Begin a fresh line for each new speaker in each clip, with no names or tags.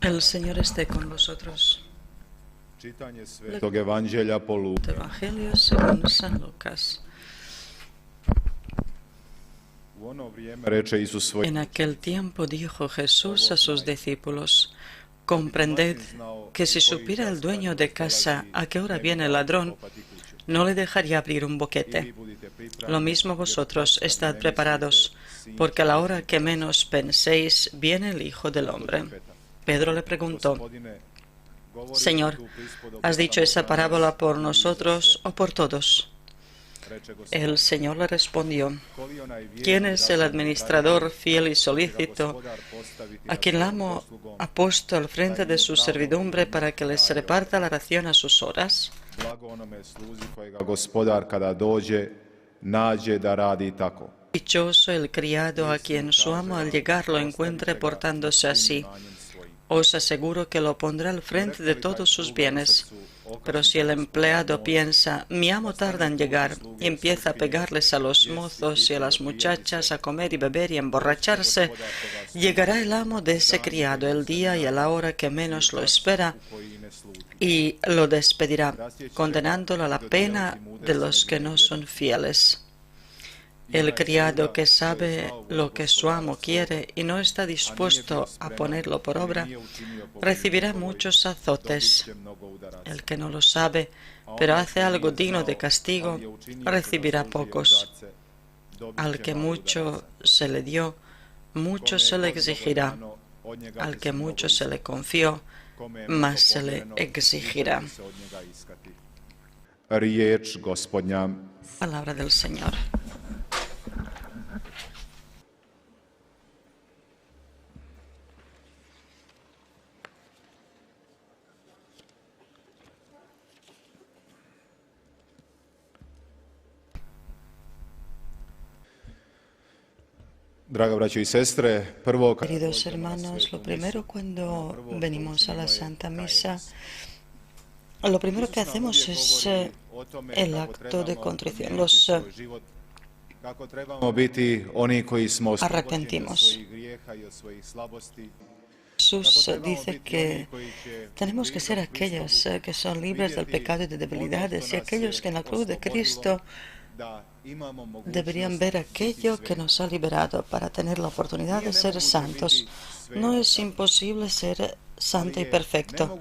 El Señor esté con vosotros.
Čitanje Svetog Evanđelja po Luki.
Evangelio según San Lucas.
U ono vrijeme reče Isus svojim
En aquel tiempo dijo Jesús a sus discípulos: comprended que si supiera el dueño de casa a qué hora viene el ladrón, no le dejaría abrir un boquete. Lo mismo vosotros, estad preparados, porque a la hora que menos penséis viene el Hijo del Hombre. Pedro le preguntó: Señor, ¿has dicho esa parábola por nosotros o por todos? El Señor le respondió: ¿quién es el administrador fiel y solícito a quien el amo ha puesto al frente de su servidumbre para que les reparta la ración a sus horas?
Blago onome sluzi kojega gospodar kada dođe nađe da radi tako.
Dichoso el criado a quien su amo al llegar lo encuentre portándose así. Os aseguro que lo pondrá al frente de todos sus bienes. Pero si el empleado piensa: mi amo tarda en llegar, y empieza a pegarles a los mozos y a las muchachas, a comer y beber y emborracharse, llegará el amo de ese criado el día y a la hora que menos lo espera, y lo despedirá, condenándolo a la pena de los que no son fieles. El criado que sabe lo que su amo quiere y no está dispuesto a ponerlo por obra, recibirá muchos azotes. El que no lo sabe, pero hace algo digno de castigo, recibirá pocos. Al que mucho se le dio, mucho se le exigirá. Al que mucho se le confió, más se le exigirá.
Riječ Gospodnja.
Palabra del Señor.
Draga braćo i sestre, prvo
Queridos hermanos, lo primero cuando venimos a la Santa Misa, lo primero que hacemos es el acto de contrición. Los
kako trebamo biti oni koji smo
arrepentimos.
svojih grijeha i od svojih slabosti.
Jesús dice que tenemos que ser aquellos que son libres del pecado y de debilidades, y aquellos que en la cruz de Cristo deberían ver aquello que nos ha liberado para tener la oportunidad de ser santos. No es imposible ser santo y perfecto,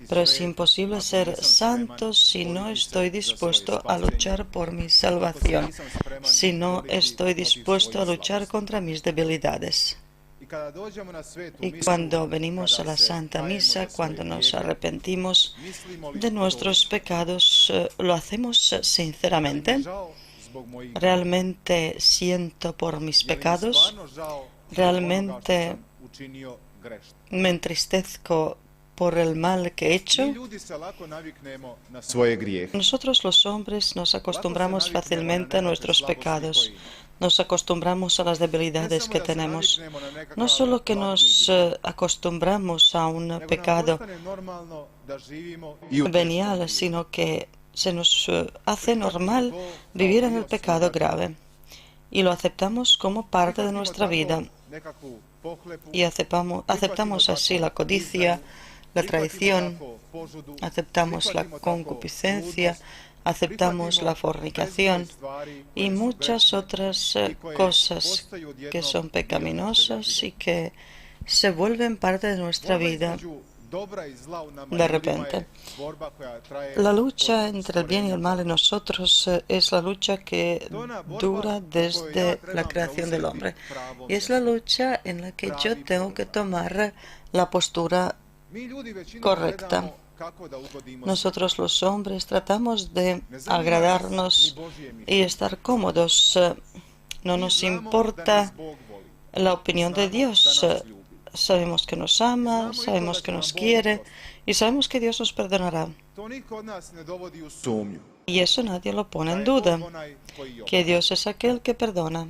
pero es imposible ser santo si no estoy dispuesto a luchar por mi salvación, si no estoy dispuesto a luchar contra mis debilidades. Y cuando venimos a la Santa Misa, cuando nos arrepentimos de nuestros pecados, lo hacemos sinceramente. ¿Realmente siento por mis pecados? ¿Realmente me entristezco por el mal que he hecho? Nosotros los hombres nos acostumbramos fácilmente a nuestros pecados. Nos acostumbramos a las debilidades que tenemos. No solo que nos acostumbramos a un pecado venial, sino que se nos hace normal vivir en el pecado grave. Y lo aceptamos como parte de nuestra vida. Y aceptamos así la codicia, la traición, aceptamos la concupiscencia, aceptamos la fornicación y muchas otras cosas que son pecaminosas y que se vuelven parte de nuestra vida de repente. La lucha entre el bien y el mal en nosotros es la lucha que dura desde la creación del hombre. Y es la lucha en la que yo tengo que tomar la postura correcta. Nosotros los hombres tratamos de agradarnos y estar cómodos. No nos importa la opinión de Dios. Sabemos que nos ama, sabemos que nos quiere y sabemos que Dios nos perdonará. Y eso nadie lo pone en duda, que Dios es aquel que perdona.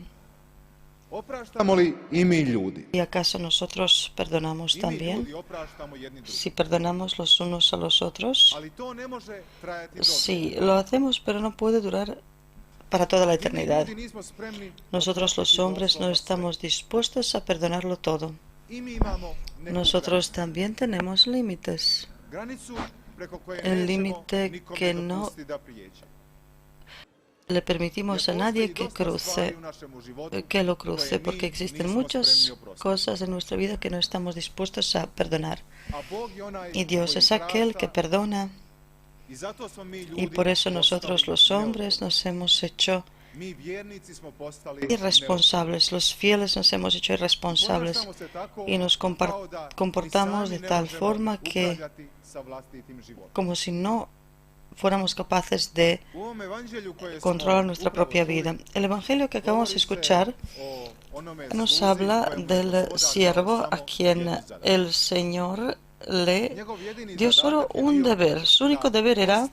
¿Y acaso nosotros perdonamos también? Si perdonamos los unos a los otros, sí, lo hacemos, pero no puede durar para toda la eternidad. Nosotros los hombres no estamos dispuestos a perdonarlo todo. Nosotros también tenemos límites. El límite que no le permitimos a nadie que lo cruce, porque existen muchas cosas en nuestra vida que no estamos dispuestos a perdonar. Y Dios es aquel que perdona. Y por eso nosotros los hombres nos hemos hecho irresponsables, los fieles nos hemos hecho irresponsables y nos comportamos de tal forma que como si no fuéramos capaces de controlar nuestra propia vida. El Evangelio que acabamos de escuchar nos habla del siervo a quien el Señor le dio solo un deber. Su único deber era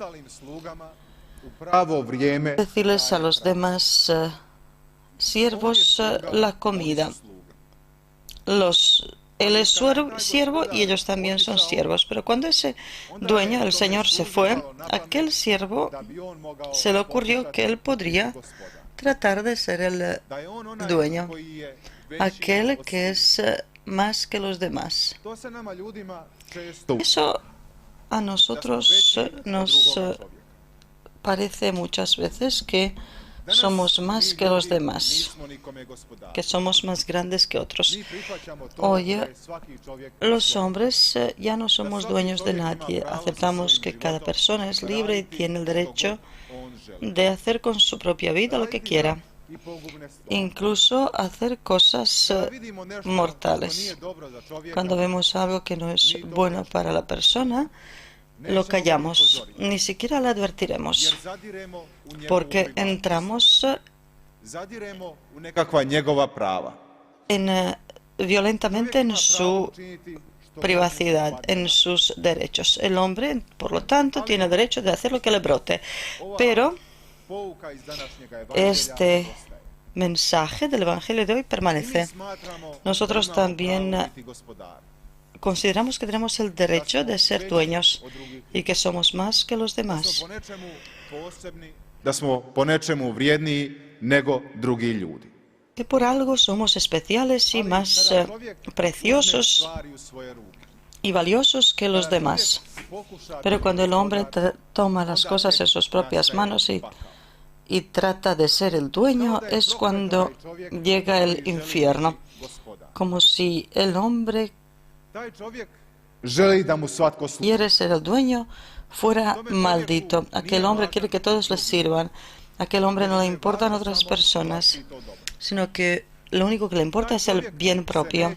decirles a los demás siervos la comida. Él es siervo y ellos también son siervos. Pero cuando ese dueño, el Señor, se fue, aquel siervo se le ocurrió que él podría tratar de ser el dueño, aquel que es más que los demás. Eso a nosotros nos parece muchas veces que somos más que los demás, que somos más grandes que otros. Hoy los hombres ya no somos dueños de nadie. Aceptamos que cada persona es libre y tiene el derecho de hacer con su propia vida lo que quiera, incluso hacer cosas mortales. Cuando vemos algo que no es bueno para la persona, lo callamos, ni siquiera le advertiremos, porque entramos violentamente en su privacidad, en sus derechos. El hombre, por lo tanto, tiene el derecho de hacer lo que le brote. Pero este mensaje del Evangelio de hoy permanece. Nosotros también consideramos que tenemos el derecho de ser dueños y que somos más que los demás. Que por algo somos especiales y más preciosos y valiosos que los demás. Pero cuando el hombre toma las cosas en sus propias manos y trata de ser el dueño, es cuando llega el infierno. Como si el hombre quiere ser el dueño fuera maldito. Aquel hombre quiere que todos le sirvan. Aquel hombre no le importan otras personas, sino que lo único que le importa es el bien propio.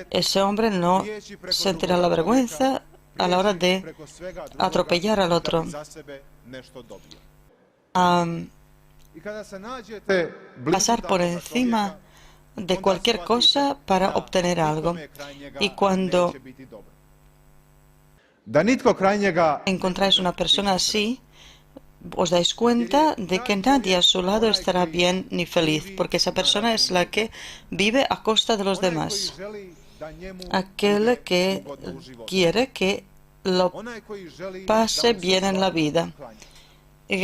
Ese hombre no sentirá la vergüenza a la hora de atropellar al otro, pasar por encima de cualquier cosa para obtener algo. Y cuando encontráis una persona así, os dais cuenta de que nadie a su lado estará bien ni feliz, porque esa persona es la que vive a costa de los demás. Aquel que quiere que lo pase bien en la vida.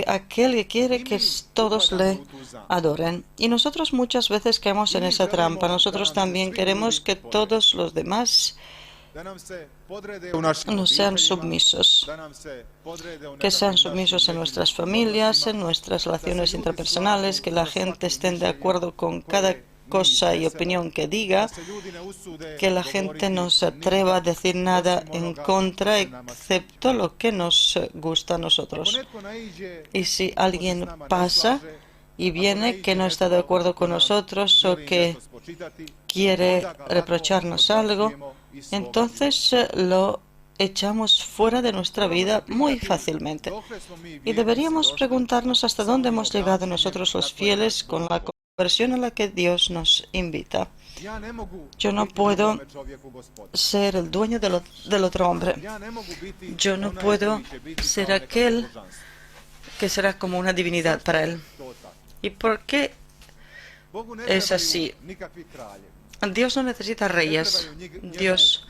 Aquel que quiere que todos le adoren. Y nosotros muchas veces caemos en esa trampa. Nosotros también queremos que todos los demás nos sean submisos, que sean submisos en nuestras familias, en nuestras relaciones interpersonales, que la gente esté de acuerdo con cada cosa y opinión que diga, que la gente no se atreva a decir nada en contra excepto lo que nos gusta a nosotros. Y si alguien pasa y viene que no está de acuerdo con nosotros o que quiere reprocharnos algo, entonces lo echamos fuera de nuestra vida muy fácilmente. Y deberíamos preguntarnos hasta dónde hemos llegado nosotros los fieles con la conversión a la que Dios nos invita. Yo no puedo ser el dueño del otro hombre. Yo no puedo ser aquel que será como una divinidad para él. ¿Y por qué es así? Dios no necesita reyes. Dios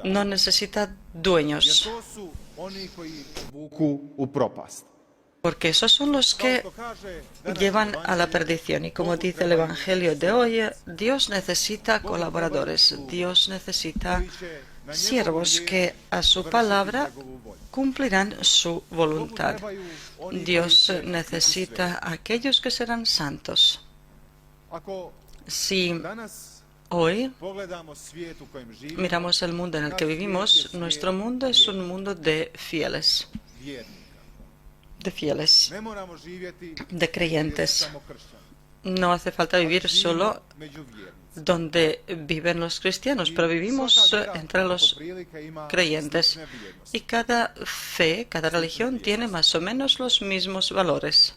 no necesita dueños. porque esos son los que llevan a la perdición. Y como dice el Evangelio de hoy, Dios necesita colaboradores, Dios necesita siervos que a su palabra cumplirán su voluntad. Dios necesita a aquellos que serán santos. Si hoy miramos el mundo en el que vivimos, nuestro mundo es un mundo de fieles, de creyentes. No hace falta vivir solo donde viven los cristianos, pero vivimos entre los creyentes. Y cada fe, cada religión tiene más o menos los mismos valores.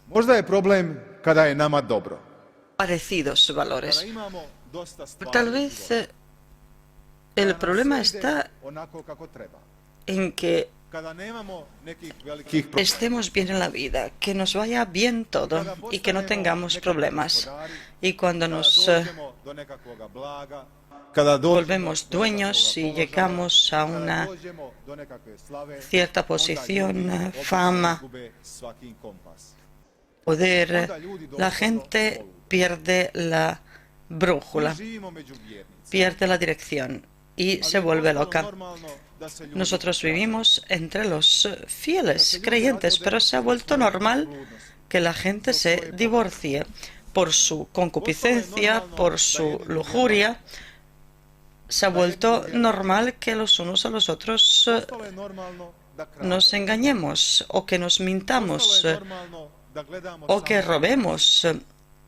Možda je problem kada je nama dobro.
Parecidos valores. Tal vez el problema está en que estemos bien en la vida, que nos vaya bien todo y que no tengamos problemas. Y cuando nos volvemos dueños y llegamos a una cierta posición, fama, poder, la gente pierde la brújula, pierde la dirección y se vuelve loca. Nosotros vivimos entre los fieles creyentes, pero se ha vuelto normal que la gente se divorcie por su concupiscencia, por su lujuria. Se ha vuelto normal que los unos a los otros nos engañemos o que nos mintamos o que robemos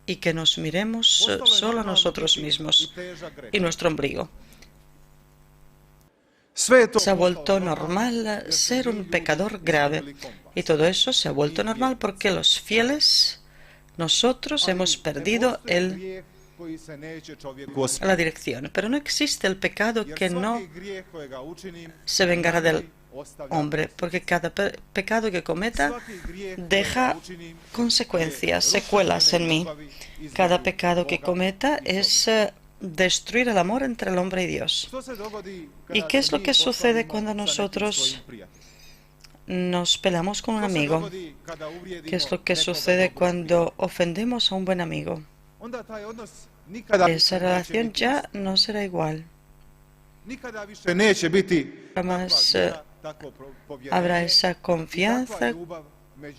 y que nos miremos solo a nosotros mismos y nuestro ombligo. Se ha vuelto normal ser un pecador grave y todo eso se ha vuelto normal porque los fieles, nosotros hemos perdido la dirección. Pero no existe el pecado que no se vengará del hombre, porque cada pecado que cometa deja consecuencias, secuelas en mí. Cada pecado que cometa es destruir el amor entre el hombre y Dios. ¿Y qué es lo que sucede cuando nosotros nos peleamos con un amigo? ¿Qué es lo que sucede cuando ofendemos a un buen amigo? Esa relación ya no será igual. Jamás habrá esa confianza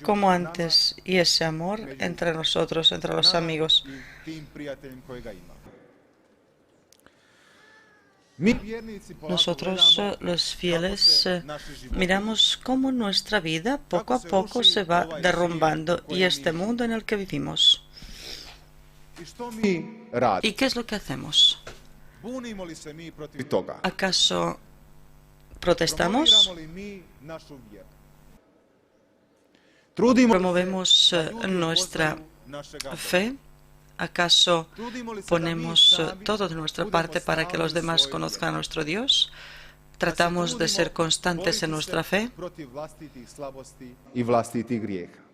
como antes y ese amor entre nosotros, entre los amigos. Nosotros, los fieles, miramos cómo nuestra vida poco a poco se va derrumbando y este mundo en el que vivimos. ¿Y qué es lo que hacemos? ¿Acaso protestamos? ¿Promovemos nuestra fe? ¿Acaso ponemos todo de nuestra parte para que los demás conozcan a nuestro Dios? ¿Tratamos de ser constantes en nuestra fe?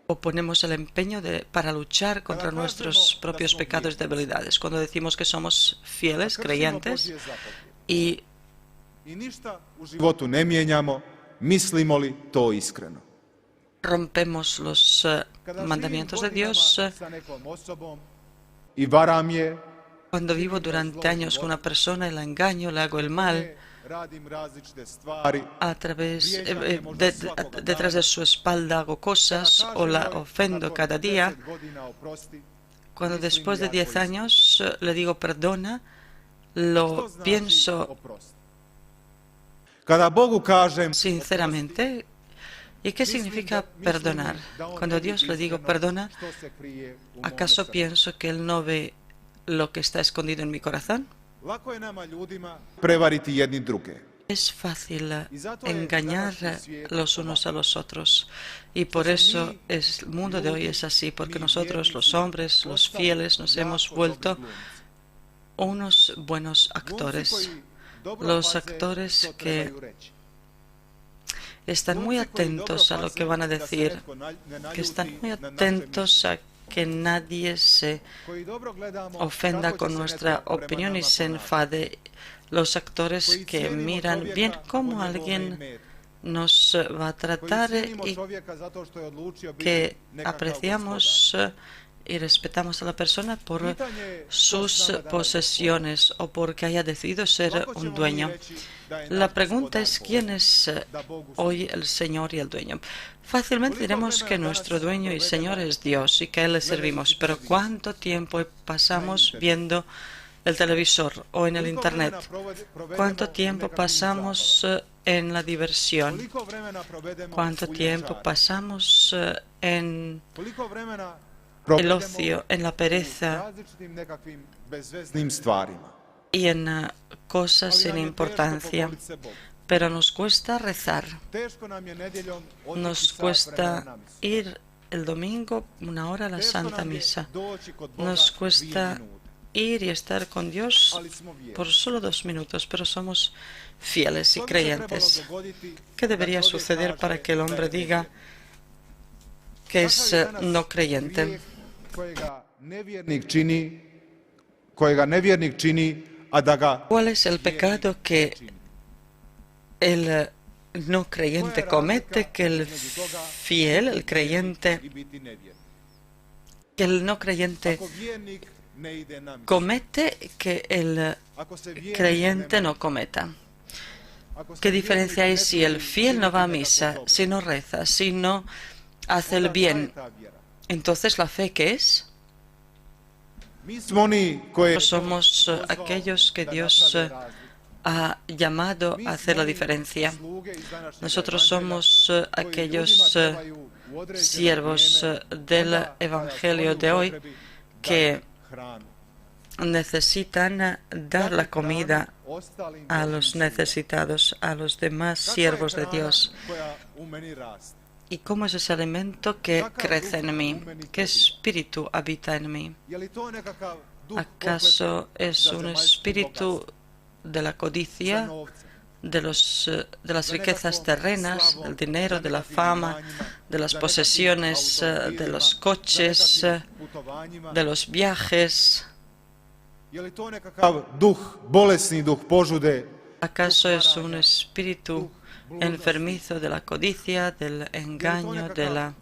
¿O ponemos el empeño para luchar contra nuestros propios pecados y debilidades? Cuando decimos que somos fieles, creyentes, y rompemos los mandamientos de Dios, cuando vivo durante años con una persona y la engaño, le hago el mal, detrás de su espalda hago cosas o la ofendo cada día, cuando después de 10 años le digo perdona, lo pienso sinceramente. ¿Y qué significa perdonar? Cuando a Dios le digo perdona, ¿acaso pienso que Él no ve lo que está escondido en mi corazón? Es fácil engañar los unos a los otros y por eso el mundo de hoy es así, porque nosotros, los hombres, los fieles, nos hemos vuelto unos buenos actores. Los actores que están muy atentos a lo que van a decir, que están muy atentos a que nadie se ofenda con nuestra opinión y se enfade. Los actores que miran bien cómo alguien nos va a tratar y que apreciamos y respetamos a la persona por sus posesiones o porque haya decidido ser un dueño. La pregunta es quién es hoy el Señor y el dueño. Fácilmente diremos que nuestro dueño y Señor es Dios y que a Él le servimos, pero ¿cuánto tiempo pasamos viendo el televisor o en el Internet? ¿Cuánto tiempo pasamos en la diversión? ¿Cuánto tiempo pasamos en el ocio, en la pereza y en cosas sin importancia? Pero nos cuesta rezar, nos cuesta ir el domingo 1 hora a la Santa Misa, nos cuesta ir y estar con Dios por solo 2 minutos, pero somos fieles y creyentes. ¿Qué debería suceder para que el hombre diga que es no creyente? ¿Cuál es el pecado que el no creyente comete, que el fiel, el creyente, que el no creyente comete, que el creyente no cometa? ¿Qué diferencia hay si el fiel no va a misa, si no reza, si no hace el bien? Entonces, ¿la fe qué es? Somos aquellos que Dios ha llamado a hacer la diferencia. Nosotros somos aquellos siervos del Evangelio de hoy que necesitan dar la comida a los necesitados, a los demás siervos de Dios. ¿Y cómo es ese alimento que crece en mí? ¿Qué espíritu habita en mí? ¿Acaso es un espíritu de la codicia, de las riquezas terrenas, del dinero, de la fama, de las posesiones, de los coches, de los viajes? ¿Acaso es un espíritu enfermizo de la codicia, del engaño, de la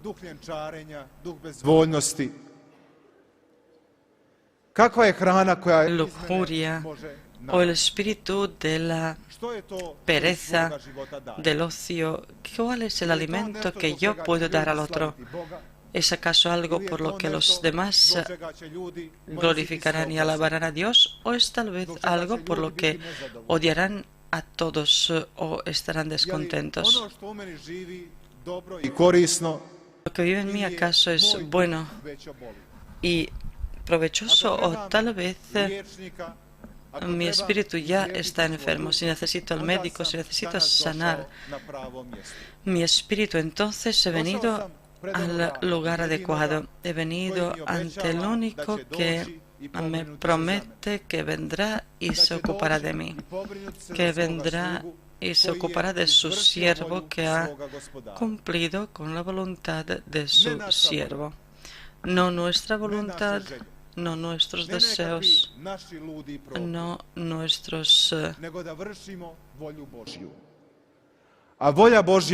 lujuria, o el espíritu de la pereza, del ocio? ¿Cuál es el alimento que yo puedo dar al otro? ¿Es acaso algo por lo que los demás glorificarán y alabarán a Dios? ¿O es tal vez algo por lo que odiarán a todos o estarán descontentos? ¿Lo que vive en mí acaso es bueno y provechoso, o tal vez mi espíritu ya está enfermo? Si necesito al médico, si necesito sanar mi espíritu, entonces he venido al lugar adecuado. He venido ante el único que me promete que vendrá y se ocupará de mí, que vendrá y se ocupará de su siervo que ha cumplido con la voluntad de su siervo. No nuestra voluntad, no nuestros deseos, no nuestros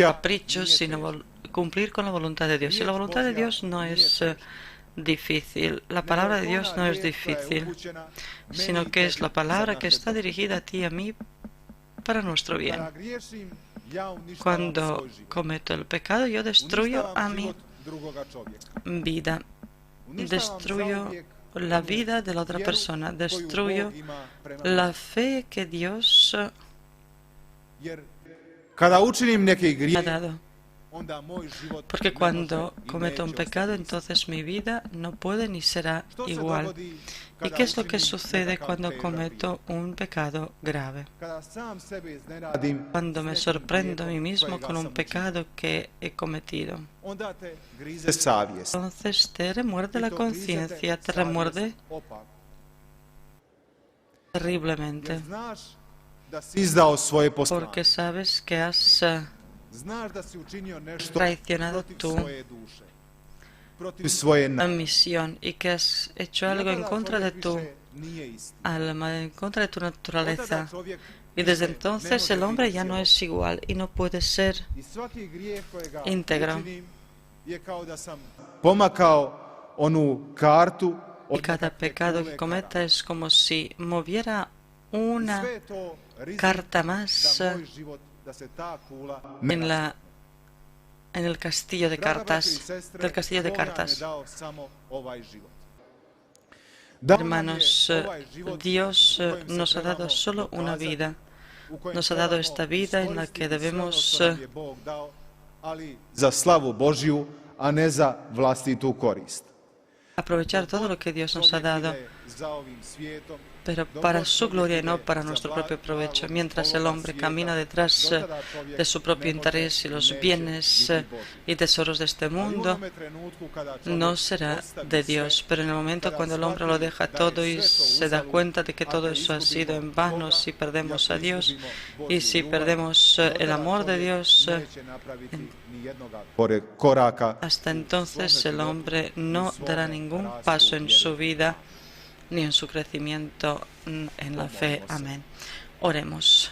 caprichos, sino cumplir con la voluntad de Dios. Y la voluntad de Dios no es difícil. La palabra de Dios no es difícil, sino que es la palabra que está dirigida a ti y a mí para nuestro bien. Cuando cometo el pecado, yo destruyo a mi vida, destruyo la vida de la otra persona, destruyo la fe que Dios me ha dado. Porque cuando cometo un pecado, entonces mi vida no puede ni será igual. ¿Y qué es lo que sucede cuando cometo un pecado grave? Cuando me sorprendo a mí mismo con un pecado que he cometido, entonces te remuerde la conciencia, te remuerde terriblemente, porque sabes que has traicionado tu misión y que has hecho algo en contra de tu alma, en contra de tu naturaleza. Y desde entonces el hombre ya no es igual y no puede ser íntegro.
Pomakao onu kartu
Y cada pecado que cometa es como si moviera una carta más en el castillo de cartas, del castillo de cartas. Hermanos, Dios nos ha dado solo una vida. Nos ha dado esta vida en la que debemos
za slavu Božju, a ne za vlastitu korist.
aprovechar todo lo que Dios nos ha dado, pero para su gloria y no para nuestro propio provecho. Mientras el hombre camina detrás de su propio interés y los bienes y tesoros de este mundo, no será de Dios. Pero en el momento cuando el hombre lo deja todo y se da cuenta de que todo eso ha sido en vano, si perdemos a Dios y si perdemos el amor de Dios, hasta entonces el hombre no dará ningún paso en su vida ni en su crecimiento en la fe. Amén. Oremos.